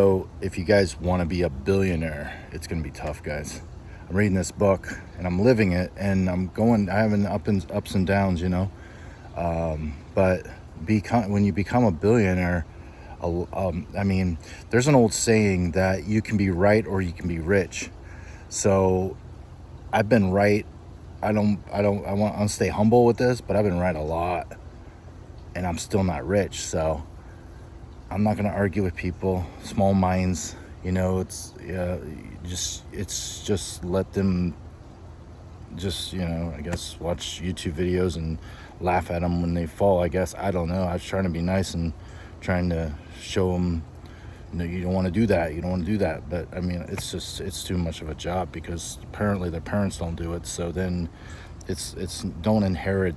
So if you guys want to be a billionaire, it's going to be tough, guys. I'm reading this book and I'm living it, and I have an ups and downs, but when you become a billionaire, I mean, there's an old saying that you can be right or you can be rich. So I've been right. I want to stay humble with this, but I've been right a lot, and I'm still not rich. So I'm not going to argue with people, small minds. It's just let them just, I guess watch YouTube videos and laugh at them when they fall. I guess, I don't know. I was trying to be nice and trying to show them, you don't want to do that. You don't want to do that. But I mean, it's too much of a job because apparently their parents don't do it. So then it's don't inherit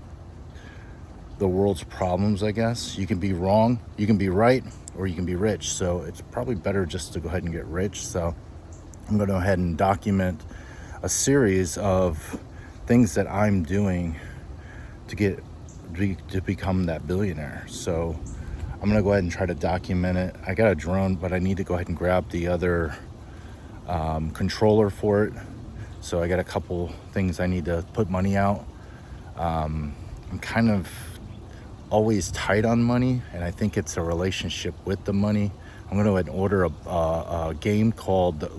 the world's problems. I guess you can be wrong, you can be right, or you can be rich. So it's probably better just to go ahead and get rich. So I'm going to go ahead and document a series of things that I'm doing to become that billionaire. So I'm going to go ahead and try to document it. I got a drone, but I need to go ahead and grab the other controller for it. So I got a couple things I need to put money out. I'm kind of always tight on money, and I think it's a relationship with the money. I'm going to go ahead and order a game called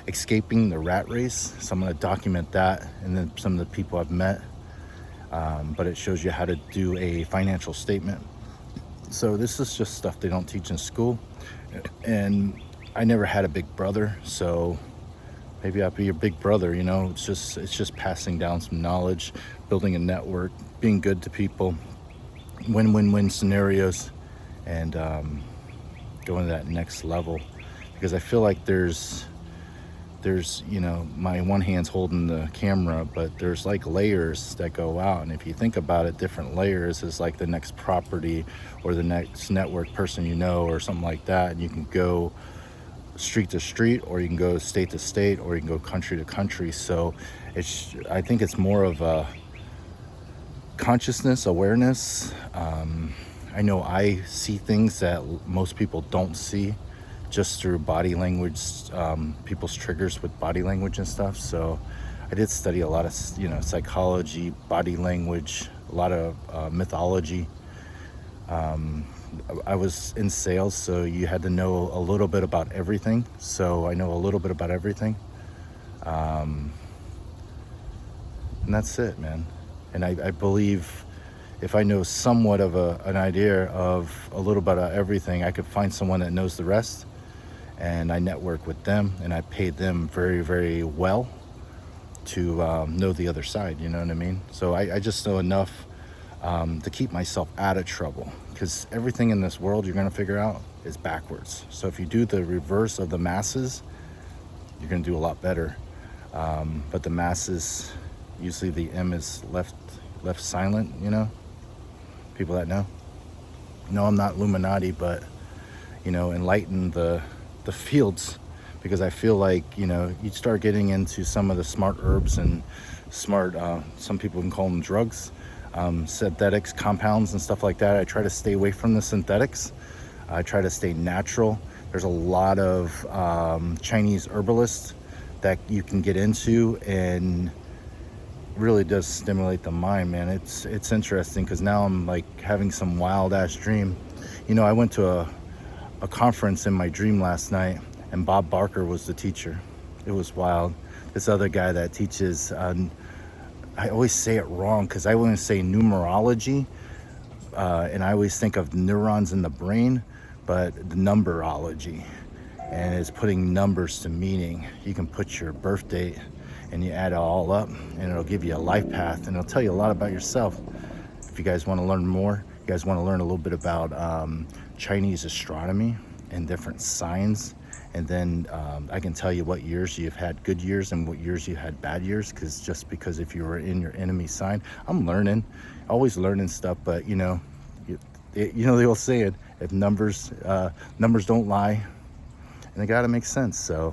Escaping the Rat Race. So I'm going to document that, and then some of the people I've met. But it shows you how to do a financial statement. So this is just stuff they don't teach in school. And I never had a big brother, so maybe I'll be your big brother. It's just passing down some knowledge, building a network, being good to people, win-win-win scenarios, and going to that next level. Because I feel like there's my one hand's holding the camera, but there's like layers that go out. And if you think about it, different layers is like the next property or the next network person, or something like that. And you can go street to street, or you can go state to state, or you can go country to country. So I think it's more of a consciousness, awareness. I know I see things that most people don't see, just through body language, people's triggers with body language and stuff. So I did study a lot of, psychology, body language, a lot of mythology. I was in sales, so you had to know a little bit about everything. So I know a little bit about everything. And that's it, man. And I believe if I know somewhat of an idea of a little bit of everything, I could find someone that knows the rest. And I network with them, and I pay them very, very well to know the other side, you know what I mean? So I just know enough to keep myself out of trouble, because everything in this world you're going to figure out is backwards. So if you do the reverse of the masses, you're going to do a lot better. But the masses, usually the M is left silent, people that know. No, I'm not Illuminati, but enlighten the fields, because I feel like you start getting into some of the smart herbs and smart some people can call them drugs, synthetics, compounds and stuff like that. I try to stay away from the synthetics. I try to stay natural. There's a lot of Chinese herbalists that you can get into, and really does stimulate the mind, man. It's interesting, because now I'm like having some wild ass dream. I went to a conference in my dream last night, and Bob Barker was the teacher. It was wild. This other guy that teaches, I always say it wrong because I want to say numerology, and I always think of neurons in the brain, but the numberology, and it's putting numbers to meaning. You can put your birth date and you add it all up, and it'll give you a life path, and it'll tell you a lot about yourself. If you guys want to learn more, you guys want to learn a little bit about Chinese astronomy and different signs, and then I can tell you what years you've had good years and what years you had bad years, because if you were in your enemy sign, I'm learning, always learning stuff. But the old saying, if numbers don't lie, and they gotta make sense. So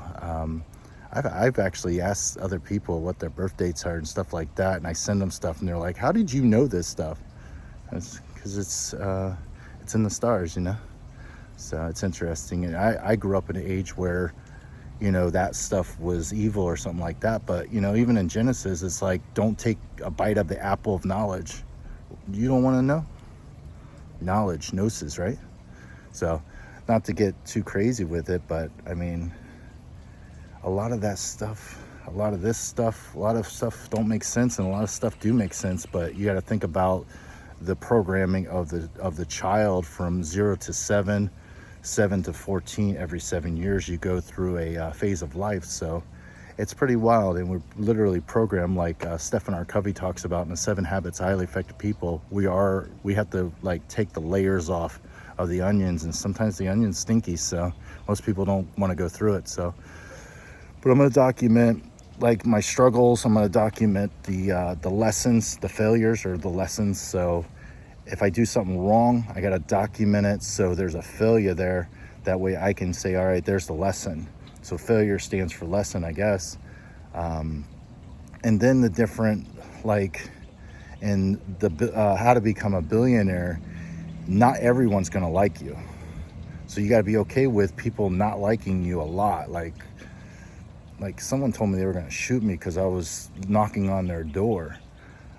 I've actually asked other people what their birth dates are and stuff like that, and I send them stuff, and they're like, "How did you know this stuff?" Because it's in the stars, So it's interesting. And I grew up in an age where, that stuff was evil or something like that. But, even in Genesis, it's like, don't take a bite of the apple of knowledge. You don't want to know? Knowledge, gnosis, right? So, not to get too crazy with it, but I mean, a lot of that stuff, a lot of this stuff, a lot of stuff don't make sense, and a lot of stuff do make sense. But you got to think about the programming of the child from 0 to 7, 7 to 14. Every 7 years, you go through a phase of life. So it's pretty wild, and we're literally programmed, like Stephen R. Covey talks about in the 7 Habits of Highly Effective People. We have to like take the layers off of the onions, and sometimes the onion's stinky, so most people don't want to go through it. So, but I'm going to document like my struggles. I'm going to document the lessons, the failures, or the lessons. So if I do something wrong, I got to document it, so there's a failure there. That way I can say, all right, there's the lesson. So failure stands for lesson, I guess. And then the different, like in the how to become a billionaire, not everyone's going to like you. So you got to be okay with people not liking you a lot. Like someone told me they were going to shoot me because I was knocking on their door,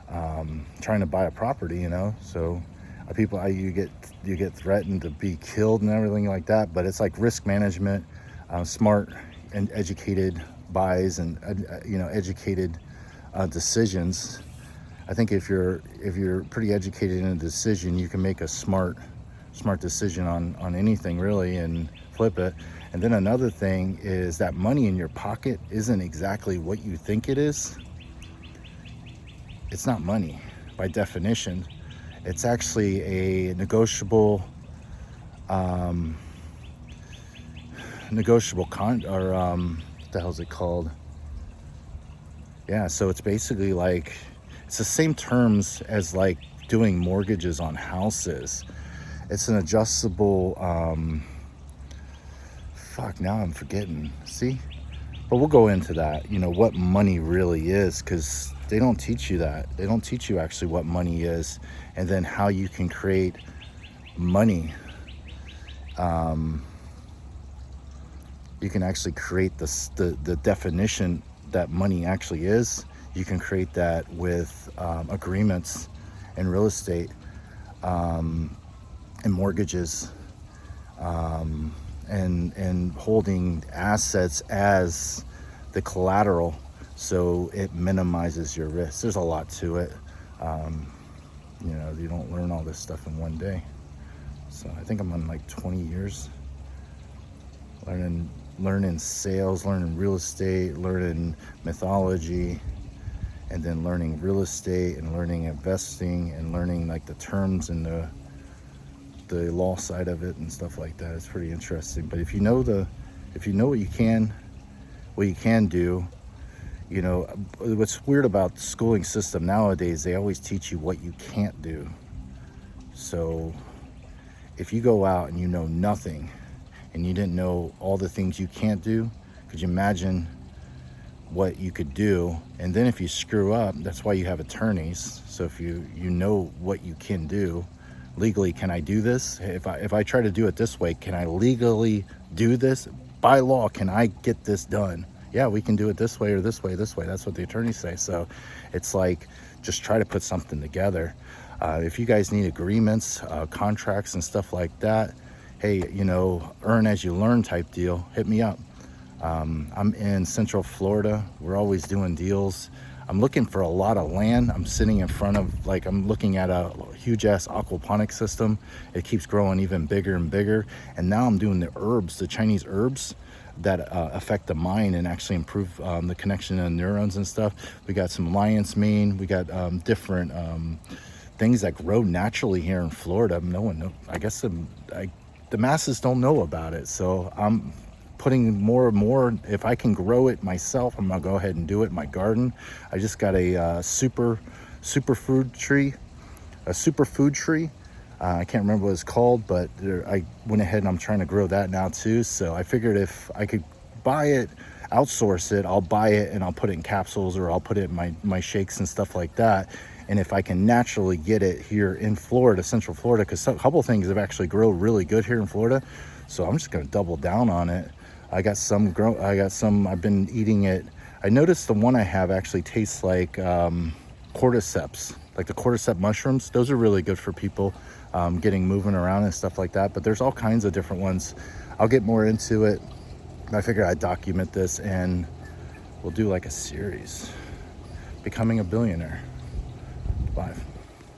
trying to buy a property, So you get threatened to be killed and everything like that. But it's like risk management, smart and educated buys, and educated decisions. I think if you're pretty educated in a decision, you can make a smart decision on anything really and flip it. And then another thing is that money in your pocket isn't exactly what you think it is. It's not money by definition. It's actually a negotiable what the hell is it called? Yeah, so it's basically like, it's the same terms as like doing mortgages on houses. It's an adjustable, now I'm forgetting. See? But we'll go into that, what money really is, because they don't teach you that. They don't teach you actually what money is, and then how you can create money. You can actually create the definition that money actually is. You can create that with agreements in real estate, and mortgages, and holding assets as the collateral, so it minimizes your risk. There's a lot to it. You don't learn all this stuff in one day. So I think I'm on like 20 years learning sales, learning real estate, learning mythology, and then learning real estate and learning investing and learning like the terms and the law side of it and stuff like that. It's pretty interesting. But if you know what you can do, what's weird about the schooling system nowadays, they always teach you what you can't do. So if you go out and you know nothing, and you didn't know all the things you can't do, could you imagine what you could do? And then if you screw up, that's why you have attorneys. So if you know what you can do legally, can I do this? If I try to do it this way, can I legally do this? By law, can I get this done? Yeah, we can do it this way or this way, this way. That's what the attorneys say. So it's like, just try to put something together. If you guys need agreements, contracts and stuff like that, hey, earn as you learn type deal, hit me up. I'm in Central Florida. We're always doing deals. I'm looking for a lot of land. I'm sitting in front of, I'm looking at a huge ass aquaponic system. It keeps growing even bigger and bigger. And now I'm doing the herbs, the Chinese herbs that affect the mind and actually improve the connection of neurons and stuff. We got some lion's mane. We got different things that grow naturally here in Florida. No one knows. I guess the masses don't know about it. So I'm putting more and more. If I can grow it myself, I'm gonna go ahead and do it in my garden. I just got a superfood tree. I can't remember what it's called, but I went ahead and I'm trying to grow that now too. So I figured if I could buy it, outsource it, I'll buy it and I'll put it in capsules, or I'll put it in my shakes and stuff like that. And if I can naturally get it here in Florida, Central Florida, because a couple things have actually grown really good here in Florida, so I'm just going to double down on it. I got some I've been eating it. I noticed the one I have actually tastes like cordyceps, like the cordyceps mushrooms. Those are really good for people getting moving around and stuff like that. But there's all kinds of different ones. I'll get more into it. I figured I'd document this and we'll do like a series. Becoming a Billionaire live.